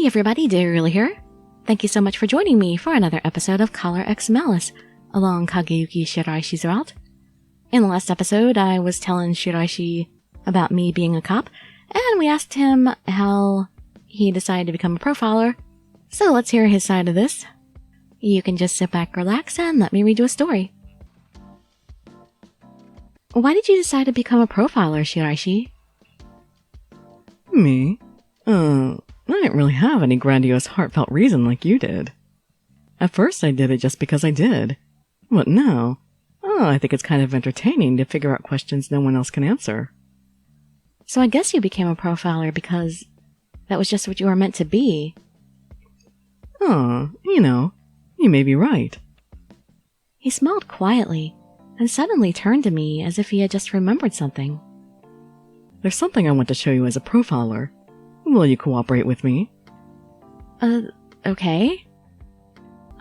Hey everybody, Dirili here. Thank you so much for joining me for another episode of X Malice along Kageyuki Shiraishi's route. In the last episode, I was telling Shiraishi about me being a cop, and we asked him how he decided to become a profiler. So let's hear his side of this. You can just sit back, relax, and let me read you a story. Why did you decide to become a profiler, Shiraishi? Me? I didn't really have any grandiose, heartfelt reason like you did. At first I did it just because I did. But now, I think it's kind of entertaining to figure out questions no one else can answer. So I guess you became a profiler because that was just what you were meant to be. You may be right. He smiled quietly and suddenly turned to me as if he had just remembered something. There's something I want to show you as a profiler. Will you cooperate with me? Okay.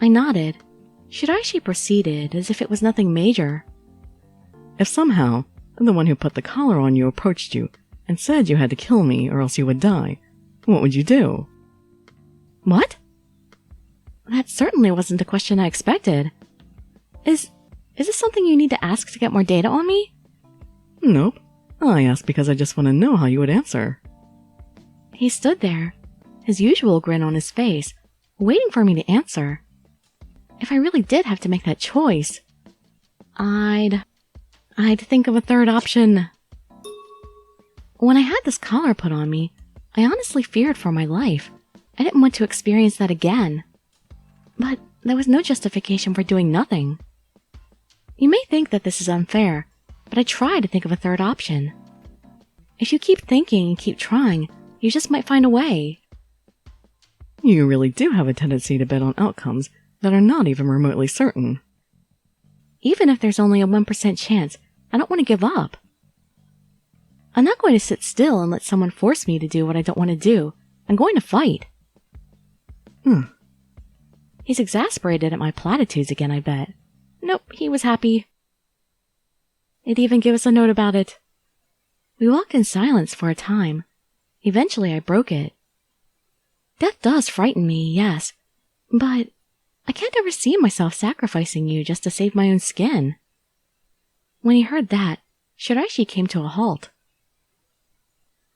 I nodded. Shiraishi proceeded as if it was nothing major. If somehow the one who put the collar on you approached you and said you had to kill me or else you would die, what would you do? What? That certainly wasn't the question I expected. Is this something you need to ask to get more data on me? Nope. I asked because I just want to know how you would answer. He stood there, his usual grin on his face, waiting for me to answer. If I really did have to make that choice, I'd think of a third option. When I had this collar put on me, I honestly feared for my life. I didn't want to experience that again. But there was no justification for doing nothing. You may think that this is unfair, but I tried to think of a third option. If you keep thinking and keep trying, you just might find a way. You really do have a tendency to bet on outcomes that are not even remotely certain. Even if there's only a 1% chance, I don't want to give up. I'm not going to sit still and let someone force me to do what I don't want to do. I'm going to fight. He's exasperated at my platitudes again, I bet. Nope, he was happy. He'd even give us a note about it. We walked in silence for a time. Eventually I broke it. Death does frighten me, yes, but I can't ever see myself sacrificing you just to save my own skin. When he heard that, Shiraishi came to a halt.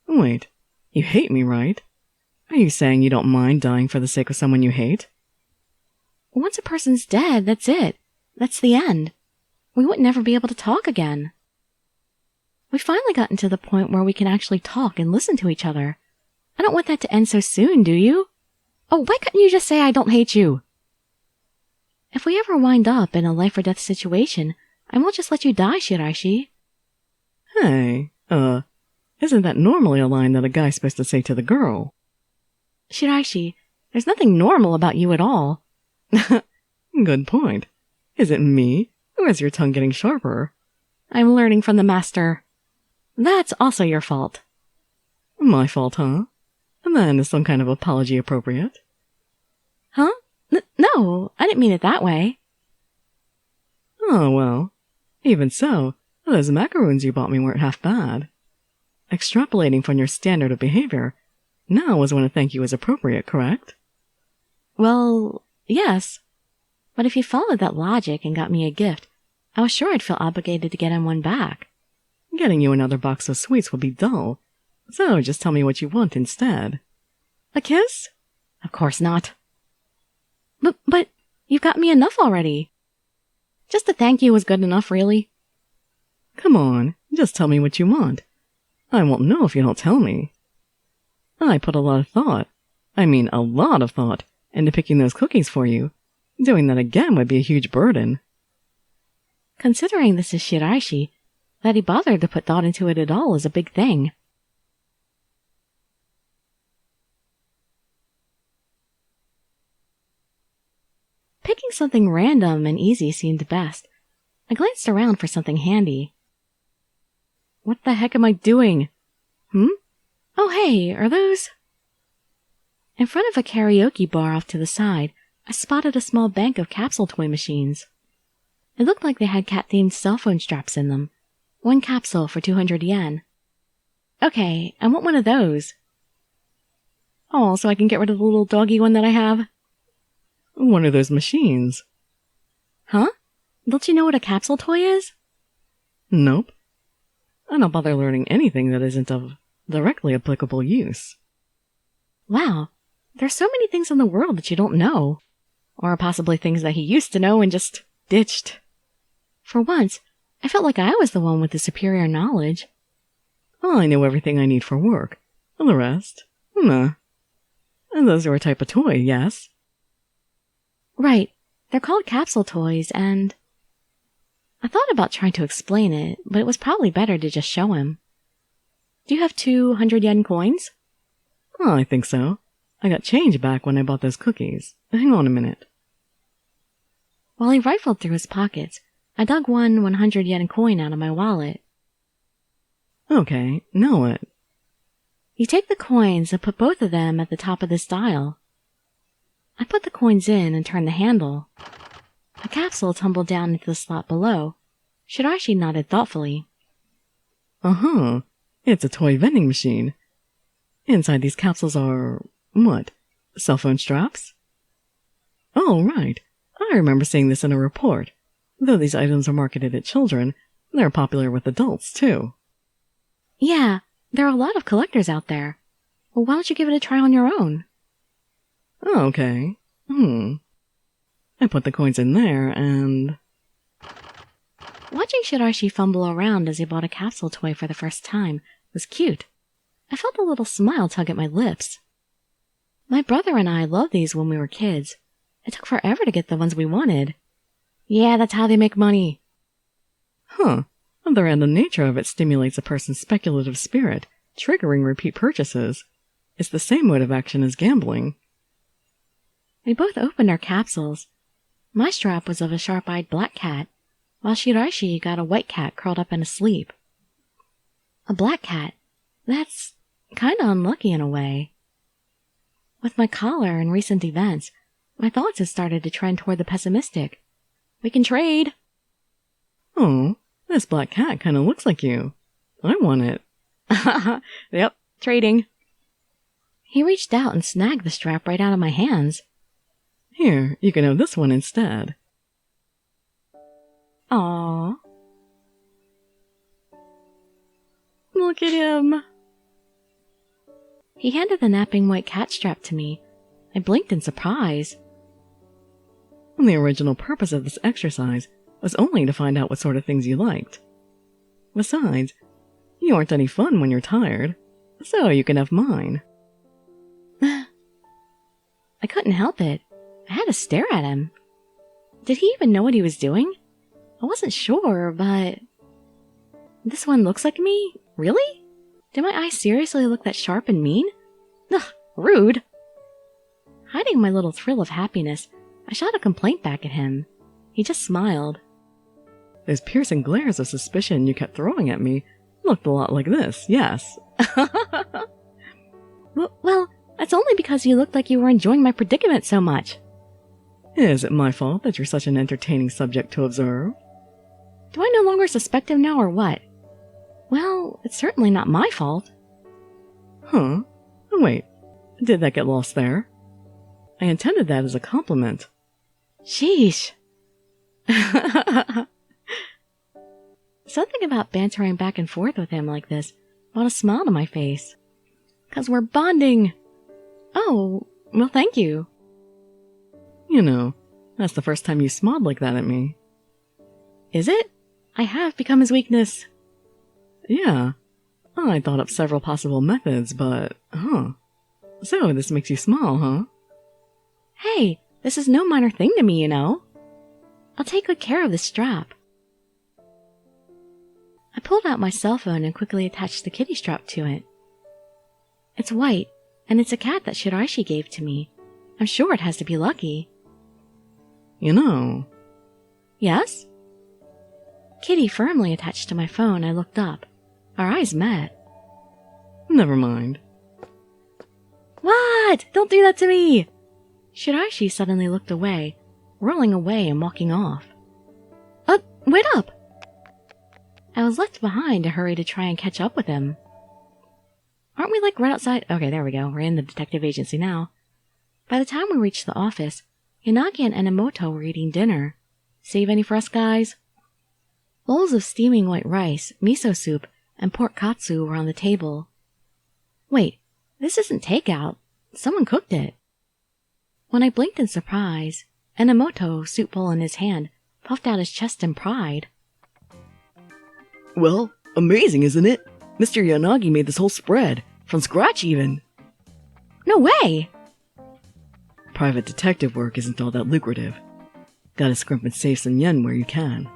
Wait, you hate me, right? Are you saying you don't mind dying for the sake of someone you hate? Once a person's dead, that's it. That's the end. We would never be able to talk again. We finally gotten to the point where we can actually talk and listen to each other. I don't want that to end so soon, do you? Oh, why couldn't you just say I don't hate you? If we ever wind up in a life or death situation, I won't just let you die, Shiraishi. Hey, isn't that normally a line that a guy's supposed to say to the girl? Shiraishi, there's nothing normal about you at all. Good point. Is it me, or is your tongue getting sharper? I'm learning from the master. That's also your fault. My fault, huh? Then is some kind of apology appropriate? Huh? No, I didn't mean it that way. Oh, well. Even so, those macaroons you bought me weren't half bad. Extrapolating from your standard of behavior, now is when a thank you is appropriate, correct? Well, yes. But if you followed that logic and got me a gift, I was sure I'd feel obligated to get him one back. Getting you another box of sweets would be dull, so just tell me what you want instead. A kiss? Of course not. But you've got me enough already. Just a thank you was good enough, really. Come on, just tell me what you want. I won't know if you don't tell me. I put a lot of thought, into picking those cookies for you. Doing that again would be a huge burden. Considering this is Shiraishi, that he bothered to put thought into it at all is a big thing. Picking something random and easy seemed best. I glanced around for something handy. What the heck am I doing? Oh hey, are those... In front of a karaoke bar off to the side, I spotted a small bank of capsule toy machines. It looked like they had cat-themed cell phone straps in them. 1 capsule for 200 yen. Okay, I want one of those. Oh, so I can get rid of the little doggy one that I have? What are those machines? Huh? Don't you know what a capsule toy is? Nope. I don't bother learning anything that isn't of directly applicable use. Wow, there's so many things in the world that you don't know. Or possibly things that he used to know and just ditched. For once, I felt like I was the one with the superior knowledge. Oh, I know everything I need for work. And the rest? Nah. And those are a type of toy, yes? Right, they're called capsule toys, and... I thought about trying to explain it, but it was probably better to just show him. Do you have 200 yen coins? Oh, I think so. I got change back when I bought those cookies. Hang on a minute. While he rifled through his pockets, I dug one 100 yen coin out of my wallet. Okay, now what? You take the coins and put both of them at the top of this dial. I put the coins in and turned the handle. A capsule tumbled down into the slot below. Shiraishi nodded thoughtfully. Uh-huh. It's a toy vending machine. Inside these capsules are... what? Cell phone straps? Oh, right. I remember seeing this in a report. Though these items are marketed at children, they're popular with adults, too. Yeah, there are a lot of collectors out there. Well, why don't you give it a try on your own? Oh, okay. I put the coins in there, and... Watching Shiraishi fumble around as he bought a capsule toy for the first time was cute. I felt a little smile tug at my lips. My brother and I loved these when we were kids. It took forever to get the ones we wanted. Yeah, that's how they make money. Huh. The random nature of it stimulates a person's speculative spirit, triggering repeat purchases. It's the same mode of action as gambling. We both opened our capsules. My strap was of a sharp-eyed black cat, while Shiraishi got a white cat curled up and asleep. A black cat? That's kinda unlucky in a way. With my collar and recent events, my thoughts had started to trend toward the pessimistic. We can trade. Oh, this black cat kinda looks like you. I want it. Yep, trading. He reached out and snagged the strap right out of my hands. Here, you can have this one instead. Aww. Look at him. He handed the napping white cat strap to me. I blinked in surprise. The original purpose of this exercise was only to find out what sort of things you liked. Besides, you aren't any fun when you're tired, so you can have mine. I couldn't help it. I had to stare at him. Did he even know what he was doing? I wasn't sure, but... This one looks like me? Really? Do my eyes seriously look that sharp and mean? Ugh, rude. Hiding my little thrill of happiness, I shot a complaint back at him. He just smiled. Those piercing glares of suspicion you kept throwing at me looked a lot like this, yes. Well, that's only because you looked like you were enjoying my predicament so much. Is it my fault that you're such an entertaining subject to observe? Do I no longer suspect him now or what? Well, it's certainly not my fault. Huh? Wait, did that get lost there? I intended that as a compliment. Sheesh. Something about bantering back and forth with him like this brought a smile to my face. 'Cause we're bonding. Oh, well, thank you. You know, that's the first time you smiled like that at me. Is it? I have become his weakness. Yeah. I thought up several possible methods, but... So, this makes you smile, huh? Hey, this is no minor thing to me, you know. I'll take good care of this strap. I pulled out my cell phone and quickly attached the kitty strap to it. It's white, and it's a cat that Shiraishi gave to me. I'm sure it has to be lucky. You know... Yes? Kitty firmly attached to my phone, I looked up. Our eyes met. Never mind. What? Don't do that to me! Shiraishi suddenly looked away, rolling away and walking off. Wait up! I was left behind to hurry to try and catch up with him. Aren't we like right outside? Okay, there we go. We're in the detective agency now. By the time we reached the office, Yanagi and Enomoto were eating dinner. Save any for us, guys? Bowls of steaming white rice, miso soup, and pork katsu were on the table. Wait, this isn't takeout. Someone cooked it. When I blinked in surprise, Enomoto, soup bowl in his hand, puffed out his chest in pride. Well, amazing, isn't it? Mr. Yanagi made this whole spread, from scratch even. No way! Private detective work isn't all that lucrative. Gotta scrimp and save some yen where you can.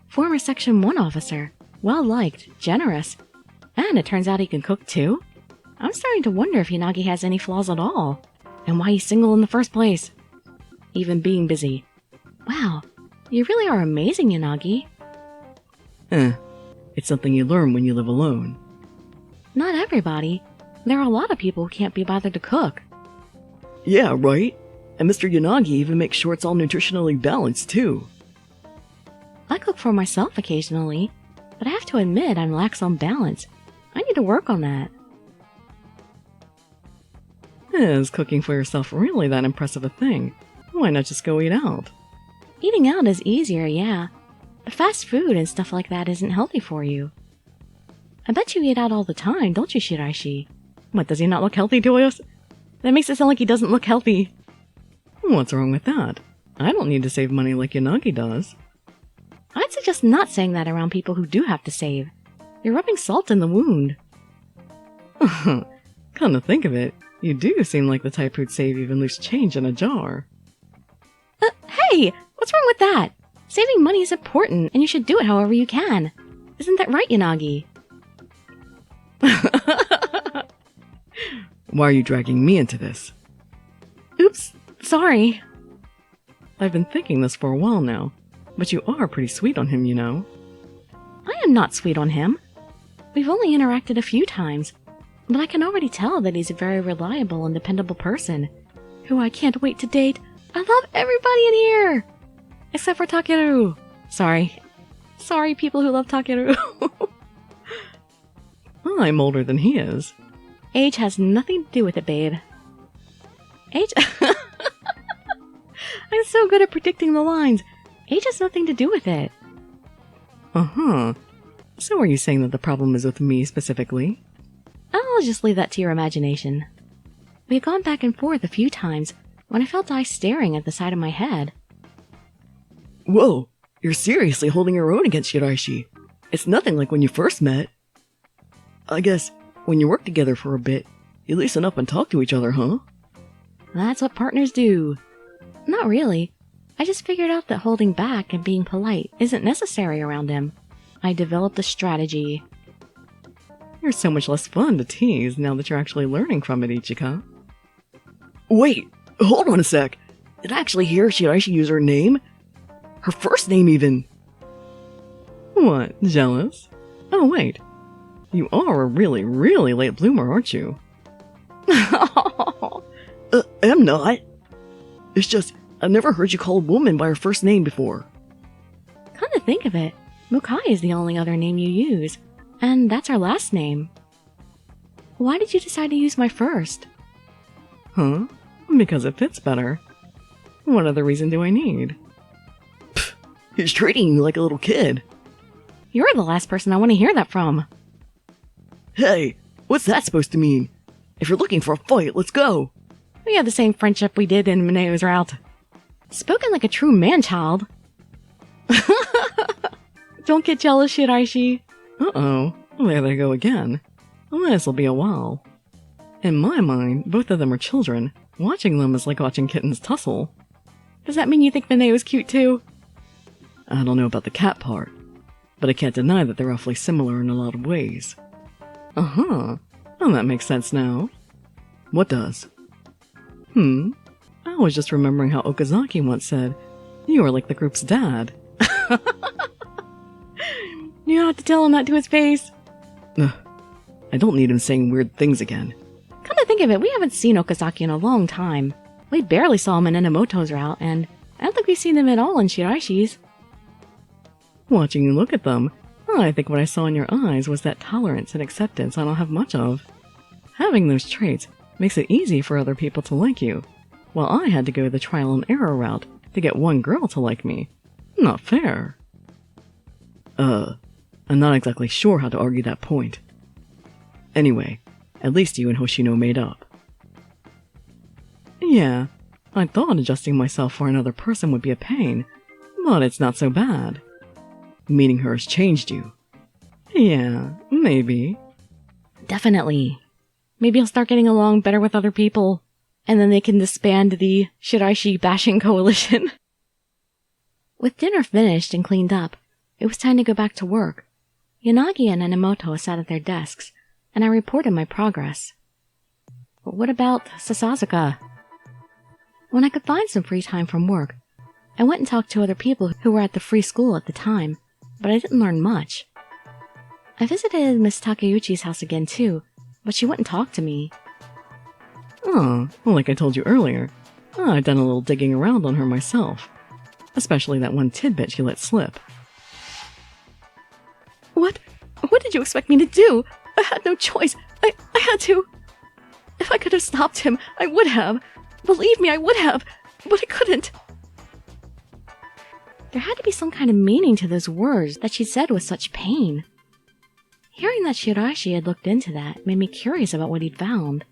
Former Section 1 officer, well-liked, generous, and it turns out he can cook too? I'm starting to wonder if Yanagi has any flaws at all, and why he's single in the first place. Even being busy. Wow, you really are amazing, Yanagi. It's something you learn when you live alone. Not everybody. There are a lot of people who can't be bothered to cook. Yeah, right? And Mr. Yanagi even makes sure it's all nutritionally balanced, too. I cook for myself occasionally, but I have to admit I'm lax on balance. I need to work on that. Is cooking for yourself really that impressive a thing? Why not just go eat out? Eating out is easier, yeah. But fast food and stuff like that isn't healthy for you. I bet you eat out all the time, don't you, Shiraishi? What, does he not look healthy to us? That makes it sound like he doesn't look healthy. What's wrong with that? I don't need to save money like Yanagi does. I'd suggest not saying that around people who do have to save. You're rubbing salt in the wound. Come to think of it, you do seem like the type who'd save even loose change in a jar. Hey! What's wrong with that? Saving money is important, and you should do it however you can. Isn't that right, Yanagi? Why are you dragging me into this? Oops, sorry. I've been thinking this for a while now, but you are pretty sweet on him, you know. I am not sweet on him. We've only interacted a few times, but I can already tell that he's a very reliable and dependable person, who I can't wait to date. I love everybody in here! Except for Takeru. Sorry. Sorry, people who love Takeru. I'm older than he is. Age has nothing to do with it, babe. Age... I'm so good at predicting the lines. Age has nothing to do with it. Uh-huh. So are you saying that the problem is with me specifically? I'll just leave that to your imagination. We had gone back and forth a few times when I felt eyes staring at the side of my head. Whoa, you're seriously holding your own against Shiraishi. It's nothing like when you first met. I guess, when you work together for a bit, you loosen up and talk to each other, huh? That's what partners do. Not really. I just figured out that holding back and being polite isn't necessary around him. I developed a strategy. You're so much less fun to tease now that you're actually learning from it, Ichika. Wait, hold on a sec. Did I actually hear Shiraishi use her name? Her first name, even. What, jealous? Oh, wait. You are a really, really late bloomer, aren't you? I'm not. It's just, I've never heard you call a woman by her first name before. Come to think of it, Mukai is the only other name you use, and that's our last name. Why did you decide to use my first? Huh? Because it fits better. What other reason do I need? He's treating you like a little kid. You're the last person I want to hear that from. Hey, what's that supposed to mean? If you're looking for a fight, let's go. We had the same friendship we did in Mineo's route. Spoken like a true man-child. Don't get jealous, Shiraishi. Uh-oh, there they go again. This'll be a while. In my mind, both of them are children. Watching them is like watching kittens tussle. Does that mean you think Mineo's cute too? I don't know about the cat part, but I can't deny that they're awfully similar in a lot of ways. Uh-huh. Well, that makes sense now. What does? I was just remembering how Okazaki once said, you are like the group's dad. You have to tell him that to his face. I don't need him saying weird things again. Come to think of it, we haven't seen Okazaki in a long time. We barely saw him in Enomoto's route, and I don't think we've seen him at all in Shiraishi's. Watching you look at them, I think what I saw in your eyes was that tolerance and acceptance I don't have much of. Having those traits makes it easy for other people to like you, while I had to go the trial and error route to get one girl to like me. Not fair. I'm not exactly sure how to argue that point. Anyway, at least you and Hoshino made up. Yeah, I thought adjusting myself for another person would be a pain, but it's not so bad. Meeting her has changed you. Yeah, maybe. Definitely. Maybe I'll start getting along better with other people, and then they can disband the Shiraishi bashing coalition. With dinner finished and cleaned up, it was time to go back to work. Yanagi and Enomoto sat at their desks, and I reported my progress. But what about Sasazuka? When I could find some free time from work, I went and talked to other people who were at the free school at the time, but I didn't learn much. I visited Miss Takeuchi's house again too, but she wouldn't talk to me. Oh, well, like I told you earlier, I've done a little digging around on her myself. Especially that one tidbit she let slip. What? What did you expect me to do? I had no choice. I had to. If I could have stopped him, I would have. Believe me, I would have. But I couldn't. There had to be some kind of meaning to those words that she said with such pain. Hearing that Shiraishi had looked into that made me curious about what he'd found.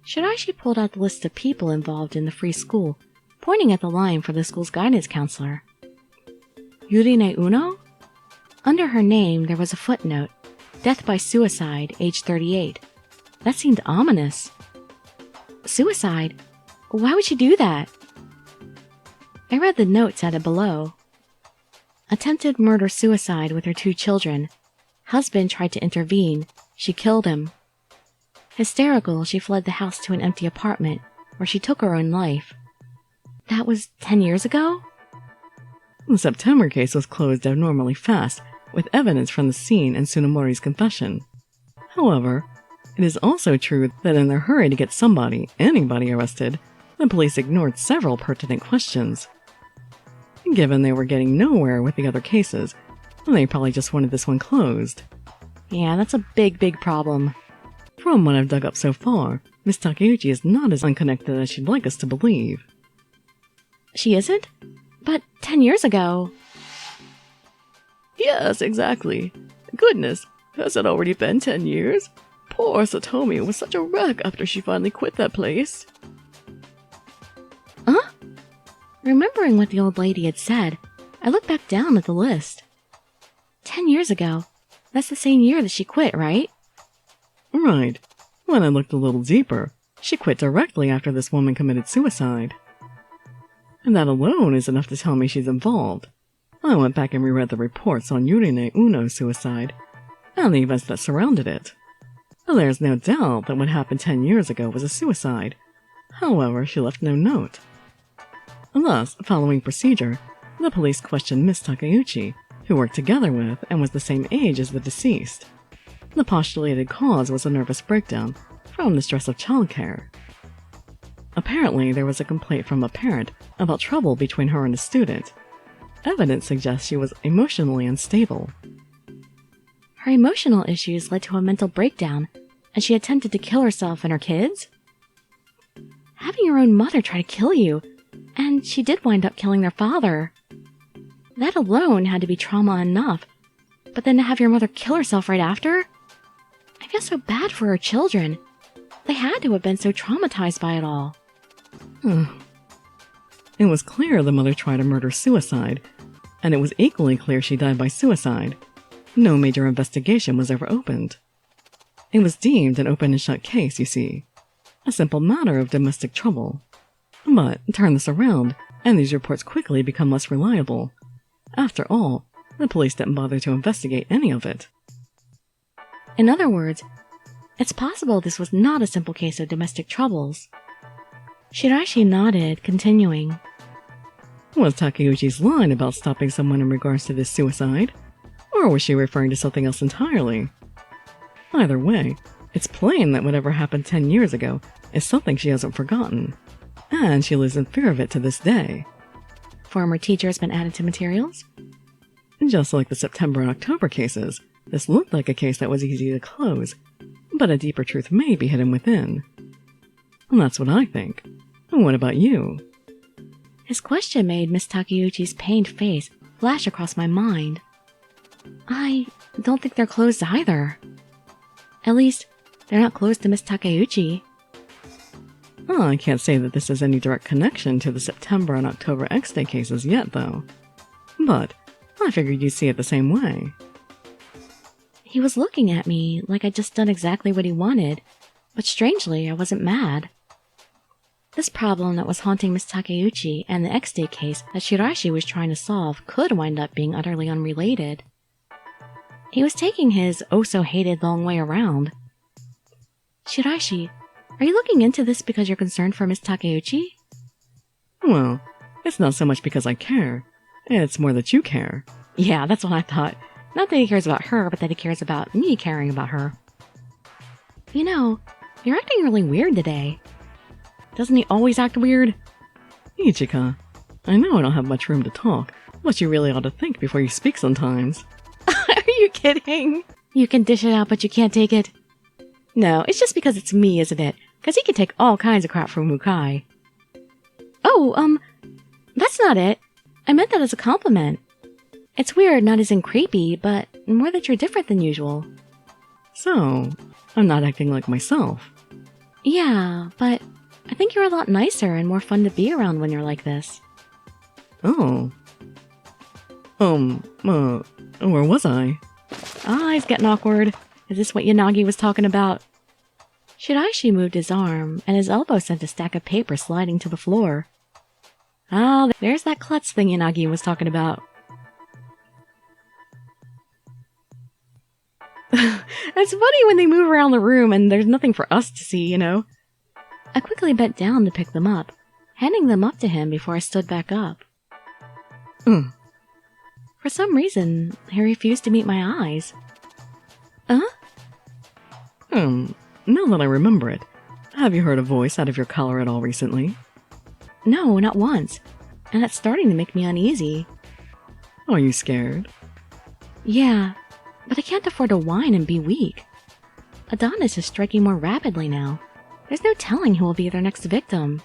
Shiraishi pulled out the list of people involved in the free school, pointing at the line for the school's guidance counselor. Yurine Uno? Under her name, there was a footnote, death by suicide, age 38. That seemed ominous. Suicide? Why would she do that? I read the notes added below. Attempted murder-suicide with her 2 children. Husband tried to intervene. She killed him. Hysterical, she fled the house to an empty apartment, where she took her own life. That was 10 years ago? The September case was closed abnormally fast, with evidence from the scene and Tsunemori's confession. However, it is also true that in their hurry to get anybody arrested, the police ignored several pertinent questions. Given they were getting nowhere with the other cases, they probably just wanted this one closed. Yeah, that's a big problem. From what I've dug up so far, Miss Takeuchi is not as unconnected as she'd like us to believe. She isn't? But 10 years ago... Yes, exactly. Goodness, has it already been 10 years? Poor Satomi was such a wreck after she finally quit that place. Huh? Remembering what the old lady had said, I looked back down at the list. 10 years ago. That's the same year that she quit, right? Right. When I looked a little deeper, she quit directly after this woman committed suicide. And that alone is enough to tell me she's involved. I went back and reread the reports on Yurine Uno's suicide, and the events that surrounded it. There's no doubt that what happened 10 years ago was a suicide. However, she left no note. Thus, following procedure, the police questioned Miss Takeuchi, who worked together with and was the same age as the deceased. The postulated cause was a nervous breakdown from the stress of childcare. Apparently, there was a complaint from a parent about trouble between her and a student. Evidence suggests she was emotionally unstable. Her emotional issues led to a mental breakdown, and she attempted to kill herself and her kids? Having your own mother try to kill you, and she did wind up killing their father. That alone had to be trauma enough, but then to have your mother kill herself right after? I feel so bad for her children. They had to have been so traumatized by it all. It was clear the mother tried a murder-suicide, and it was equally clear she died by suicide. No major investigation was ever opened. It was deemed an open and shut case, you see. A simple matter of domestic trouble. But turn this around, and these reports quickly become less reliable. After all, the police didn't bother to investigate any of it. In other words, it's possible this was not a simple case of domestic troubles. Shiraishi nodded, continuing. Was Takeuchi's line about stopping someone in regards to this suicide? Or was she referring to something else entirely? Either way, it's plain that whatever happened 10 years ago is something she hasn't forgotten. And she lives in fear of it to this day. Former teacher has been added to materials? Just like the September and October cases, this looked like a case that was easy to close, but a deeper truth may be hidden within. And that's what I think. And what about you? His question made Miss Takeuchi's pained face flash across my mind. I don't think they're closed either. At least, they're not closed to Miss Takeuchi. Oh, I can't say that this has any direct connection to the September and October X-Day cases yet, though. But I figured you'd see it the same way. He was looking at me like I'd just done exactly what he wanted, but strangely, I wasn't mad. This problem that was haunting Miss Takeuchi and the X-Day case that Shiraishi was trying to solve could wind up being utterly unrelated. He was taking his oh-so-hated long way around. Shiraishi, are you looking into this because you're concerned for Miss Takeuchi? Well, it's not so much because I care. It's more that you care. Yeah, that's what I thought. Not that he cares about her, but that he cares about me caring about her. You know, you're acting really weird today. Doesn't he always act weird? Ichika, I know I don't have much room to talk, but you really ought to think before you speak sometimes. Are you kidding? You can dish it out, but you can't take it. No, it's just because it's me, isn't it? Because he can take all kinds of crap from Mukai. Oh, that's not it. I meant that as a compliment. It's weird, not as in creepy, but more that you're different than usual. So, I'm not acting like myself. Yeah, but I think you're a lot nicer and more fun to be around when you're like this. Oh. Where was I? Ah, he's getting awkward. Is this what Yanagi was talking about? Shiraishi moved his arm, and his elbow sent a stack of paper sliding to the floor. Ah, there's that klutz thing Yanagi was talking about. It's funny when they move around the room and there's nothing for us to see, you know? I quickly bent down to pick them up, handing them up to him before I stood back up. For some reason, he refused to meet my eyes. Now that I remember it, have you heard a voice out of your collar at all recently? No, not once, and it's starting to make me uneasy. Are you scared? Yeah, but I can't afford to whine and be weak. Adonis is striking more rapidly now. There's no telling who will be their next victim.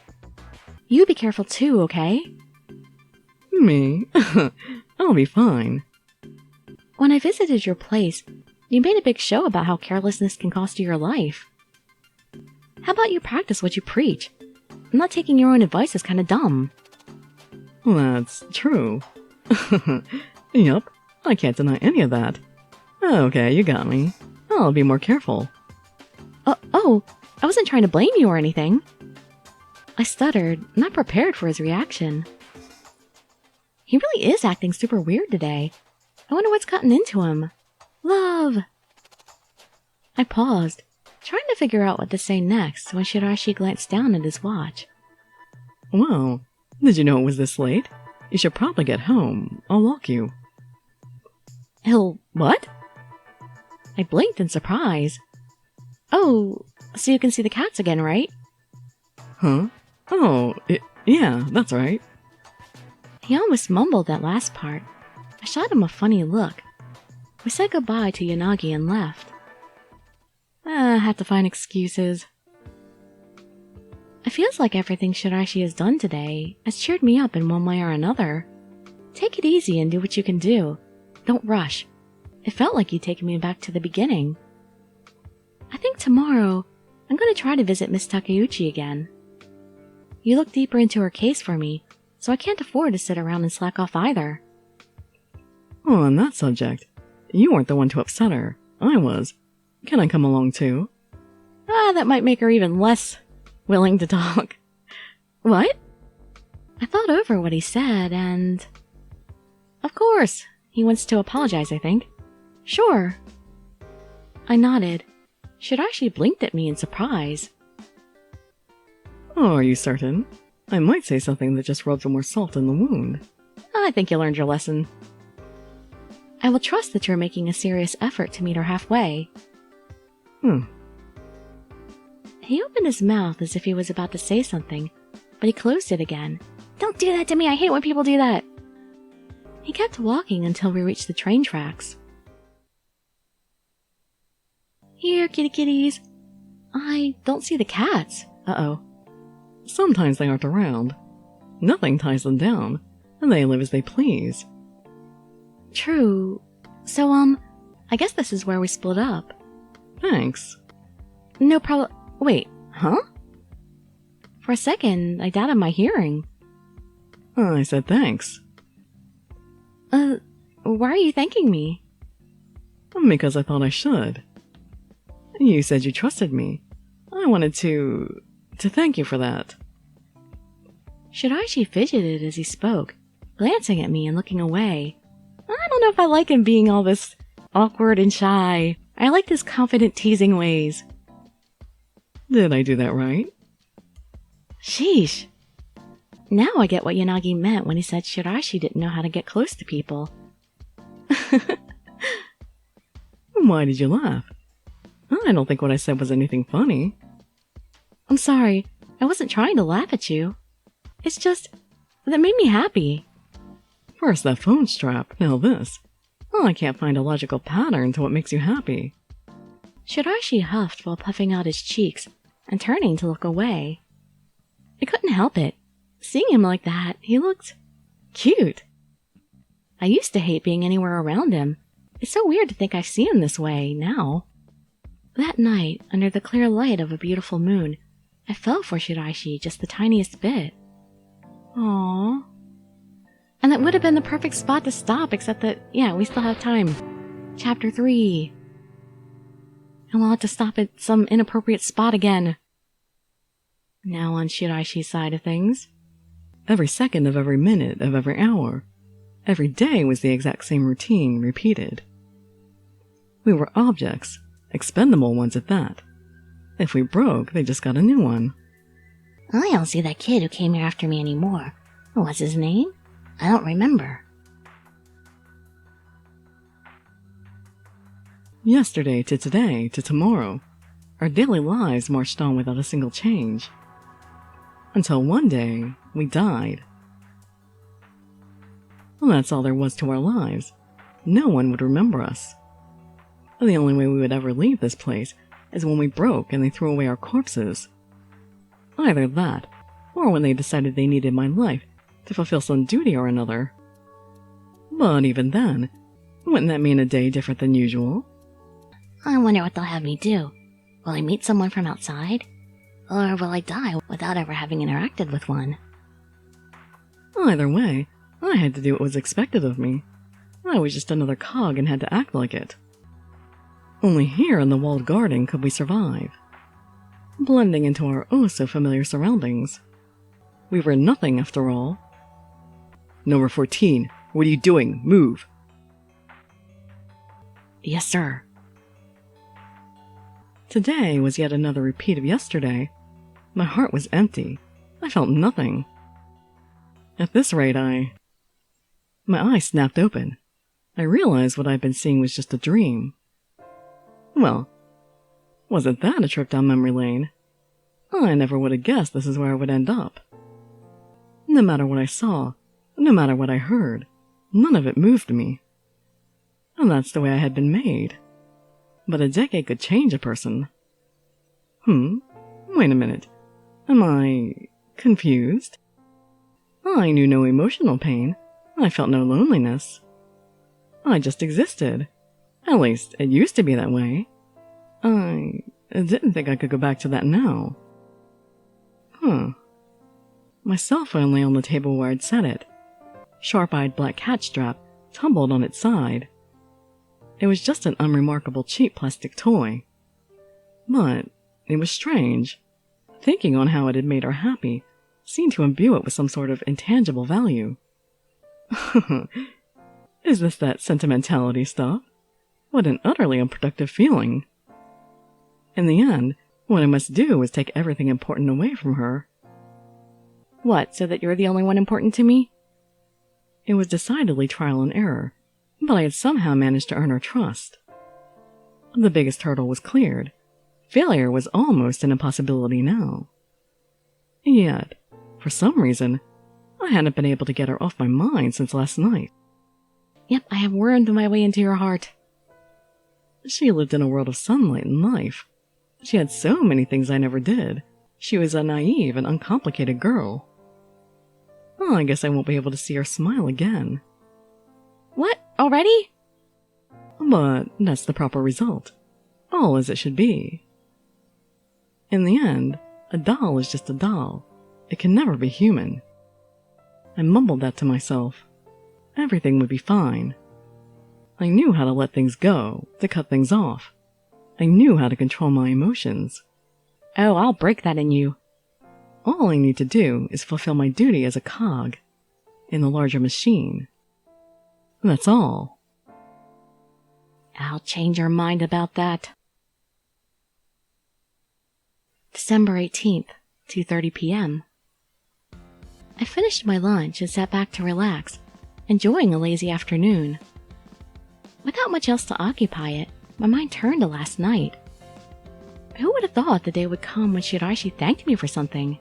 You be careful too, okay? Me? I'll be fine. When I visited your place, you made a big show about how carelessness can cost you your life. How about you practice what you preach? Not taking your own advice is kind of dumb. That's true. Yup, I can't deny any of that. Okay, you got me. I'll be more careful. Oh, I wasn't trying to blame you or anything. I stuttered, not prepared for his reaction. He really is acting super weird today. I wonder what's gotten into him. Love! I paused, trying to figure out what to say next when Shiraishi glanced down at his watch. Well, did you know it was this late? You should probably get home. I'll walk you. He'll what? I blinked in surprise. Oh, so you can see the cats again, right? Huh? Oh, yeah, that's right. He almost mumbled that last part. I shot him a funny look. We said goodbye to Yanagi and left. I have to find excuses. It feels like everything Shiraishi has done today has cheered me up in one way or another. Take it easy and do what you can do. Don't rush. It felt like you'd taken me back to the beginning. I think tomorrow I'm going to try to visit Miss Takeuchi again. You look deeper into her case for me, so I can't afford to sit around and slack off either. Oh, on that subject, you weren't the one to upset her. I was. Can I come along too? That might make her even less willing to talk. What? I thought over what he said and... Of course, he wants to apologize, I think. Sure. I nodded. Shiraishi blinked at me in surprise. Oh, are you certain? I might say something that just rubs more salt in the wound. I think you learned your lesson. I will trust that you're making a serious effort to meet her halfway. He opened his mouth as if he was about to say something, but he closed it again. Don't do that to me, I hate when people do that! He kept walking until we reached the train tracks. Here, kitty kitties. I don't see the cats. Uh-oh. Sometimes they aren't around. Nothing ties them down, and they live as they please. True. So, I guess this is where we split up. Thanks. No problem. Wait, huh? For a second, I doubted my hearing. I said thanks. Why are you thanking me? Because I thought I should. You said you trusted me. I wanted to thank you for that. Shiraishi fidgeted as he spoke, glancing at me and looking away. I don't know if I like him being all this awkward and shy. I like his confident teasing ways. Did I do that right? Sheesh. Now I get what Yanagi meant when he said Shiraishi didn't know how to get close to people. Why did you laugh? I don't think what I said was anything funny. I'm sorry, I wasn't trying to laugh at you. It's just, that made me happy. First that phone strap, now this. I can't find a logical pattern to what makes you happy. Shiraishi huffed while puffing out his cheeks and turning to look away. I couldn't help it. Seeing him like that, he looked cute. I used to hate being anywhere around him. It's so weird to think I see him this way now. That night, under the clear light of a beautiful moon, I fell for Shiraishi just the tiniest bit. Aww. And that would have been the perfect spot to stop, except that, yeah, we still have time. Chapter 3. And we'll have to stop at some inappropriate spot again. Now on Shiraishi's side of things. Every second of every minute of every hour. Every day was the exact same routine, repeated. We were objects, expendable ones at that. If we broke, they just got a new one. I don't see that kid who came here after me anymore. What's his name? I don't remember. Yesterday to today to tomorrow, our daily lives marched on without a single change. Until one day, we died. Well, that's all there was to our lives. No one would remember us. The only way we would ever leave this place is when we broke and they threw away our corpses. Either that, or when they decided they needed my life to fulfill some duty or another. But even then, wouldn't that mean a day different than usual? I wonder what they'll have me do. Will I meet someone from outside? Or will I die without ever having interacted with one? Either way, I had to do what was expected of me. I was just another cog and had to act like it. Only here in the walled garden could we survive, blending into our oh-so-familiar surroundings. We were nothing after all. Number 14, what are you doing? Move! Yes, sir. Today was yet another repeat of yesterday. My heart was empty. I felt nothing. At this rate, my eyes snapped open. I realized what I'd been seeing was just a dream. Well, wasn't that a trip down memory lane? I never would have guessed this is where I would end up. No matter what I saw, no matter what I heard, none of it moved me. And that's the way I had been made. But a decade could change a person. Wait a minute. Am I confused? I knew no emotional pain. I felt no loneliness. I just existed. At least, it used to be that way. I didn't think I could go back to that now. My cell phone lay on the table where I'd set it. Sharp-eyed black cat strap tumbled on its side. It was just an unremarkable cheap plastic toy. But it was strange. Thinking on how it had made her happy seemed to imbue it with some sort of intangible value. Is this that sentimentality stuff? What an utterly unproductive feeling. In the end, what I must do was take everything important away from her. What, so that you're the only one important to me? It was decidedly trial and error, but I had somehow managed to earn her trust. The biggest hurdle was cleared. Failure was almost an impossibility now. Yet, for some reason, I hadn't been able to get her off my mind since last night. Yep, I have wormed my way into your heart. She lived in a world of sunlight and life. She had so many things I never did. She was a naive and uncomplicated girl. Oh, I guess I won't be able to see her smile again. What? Already? But that's the proper result. All as it should be. In the end, a doll is just a doll. It can never be human. I mumbled that to myself. Everything would be fine. I knew how to let things go, to cut things off. I knew how to control my emotions. Oh, I'll break that in you. All I need to do is fulfill my duty as a cog in the larger machine. That's all. I'll change your mind about that. December 18th, 2:30 p.m. I finished my lunch and sat back to relax, enjoying a lazy afternoon. Without much else to occupy it, my mind turned to last night. Who would have thought the day would come when Shiraishi thanked me for something?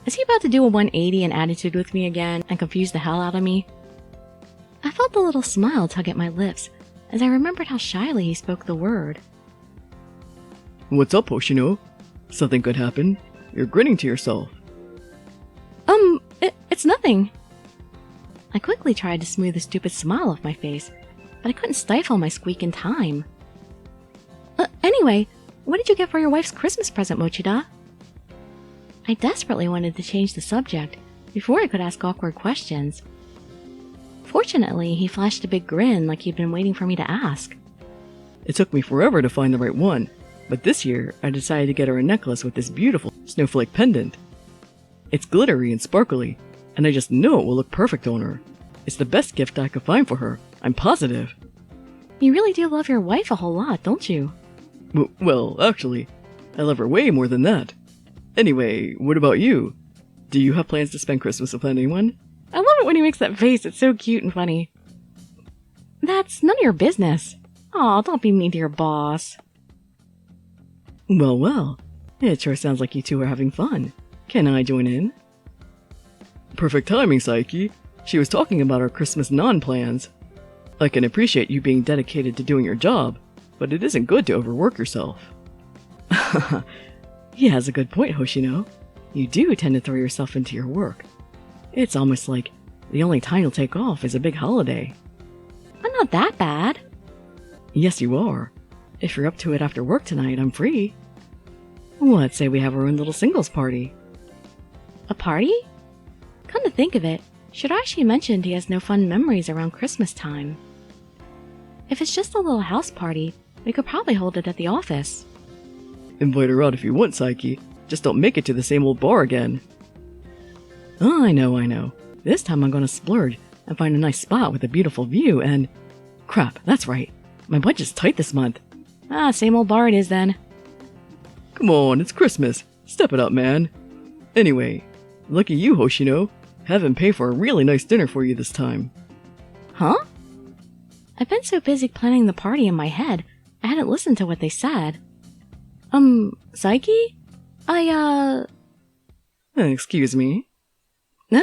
Is he about to do a 180 in attitude with me again and confuse the hell out of me? I felt a little smile tug at my lips as I remembered how shyly he spoke the word. What's up, Hoshino? Something could happen. You're grinning to yourself. It's nothing. I quickly tried to smooth the stupid smile off my face, but I couldn't stifle my squeak in time. Anyway, what did you get for your wife's Christmas present, Mochida? I desperately wanted to change the subject before I could ask awkward questions. Fortunately, he flashed a big grin like he'd been waiting for me to ask. It took me forever to find the right one, but this year I decided to get her a necklace with this beautiful snowflake pendant. It's glittery and sparkly, and I just know it will look perfect on her. It's the best gift I could find for her, I'm positive. You really do love your wife a whole lot, don't you? Well, actually, I love her way more than that. Anyway, what about you? Do you have plans to spend Christmas with anyone? I love it when he makes that face, it's so cute and funny. That's none of your business. Aw, don't be mean to your boss. Well, it sure sounds like you two are having fun. Can I join in? Perfect timing, Saiki. She was talking about our Christmas non-plans. I can appreciate you being dedicated to doing your job, but it isn't good to overwork yourself. He has a good point, Hoshino. You do tend to throw yourself into your work. It's almost like the only time you'll take off is a big holiday. I'm not that bad. Yes, you are. If you're up to it after work tonight, I'm free. What, say we have our own little singles party? A party? Come to think of it, Shiraishi mentioned he has no fun memories around Christmas time. If it's just a little house party, we could probably hold it at the office. Invite her out if you want, Saiki. Just don't make it to the same old bar again. Oh, I know. This time I'm gonna splurge and find a nice spot with a beautiful view and... Crap, that's right. My budget's tight this month. Same old bar it is then. Come on, it's Christmas. Step it up, man. Anyway, lucky you, Hoshino. Heaven pay for a really nice dinner for you this time. Huh? I've been so busy planning the party in my head, I hadn't listened to what they said. Saiki? Excuse me? Huh?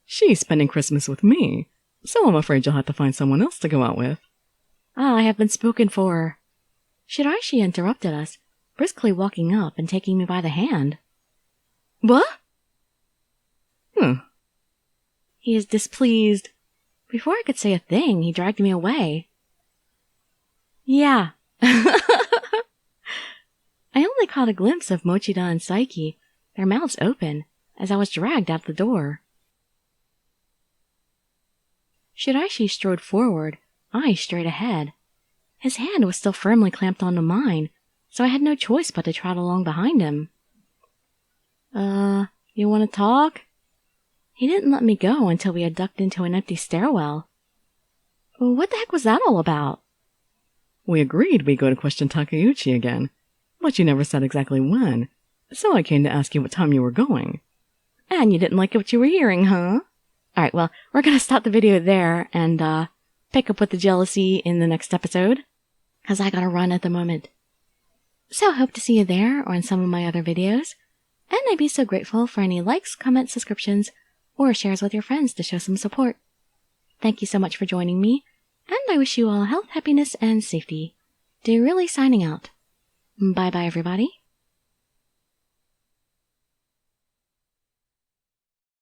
She's spending Christmas with me, so I'm afraid you'll have to find someone else to go out with. I have been spoken for. Shiraishi interrupted us, briskly walking up and taking me by the hand. What? He is displeased. Before I could say a thing, he dragged me away. Yeah. I only caught a glimpse of Mochida and Saiki, their mouths open, as I was dragged out the door. Shiraishi strode forward, eyes straight ahead. His hand was still firmly clamped onto mine, so I had no choice but to trot along behind him. You want to talk? He didn't let me go until we had ducked into an empty stairwell. What the heck was that all about? We agreed we'd go to question Takeuchi again, but you never said exactly when, so I came to ask you what time you were going. And you didn't like what you were hearing, huh? Alright, well, we're gonna stop the video there and, pick up with the jealousy in the next episode, 'cause I gotta run at the moment. So hope to see you there or in some of my other videos, and I'd be so grateful for any likes, comments, subscriptions, or shares with your friends to show some support. Thank you so much for joining me, and I wish you all health, happiness, and safety. Dirili signing out. Bye-bye, everybody.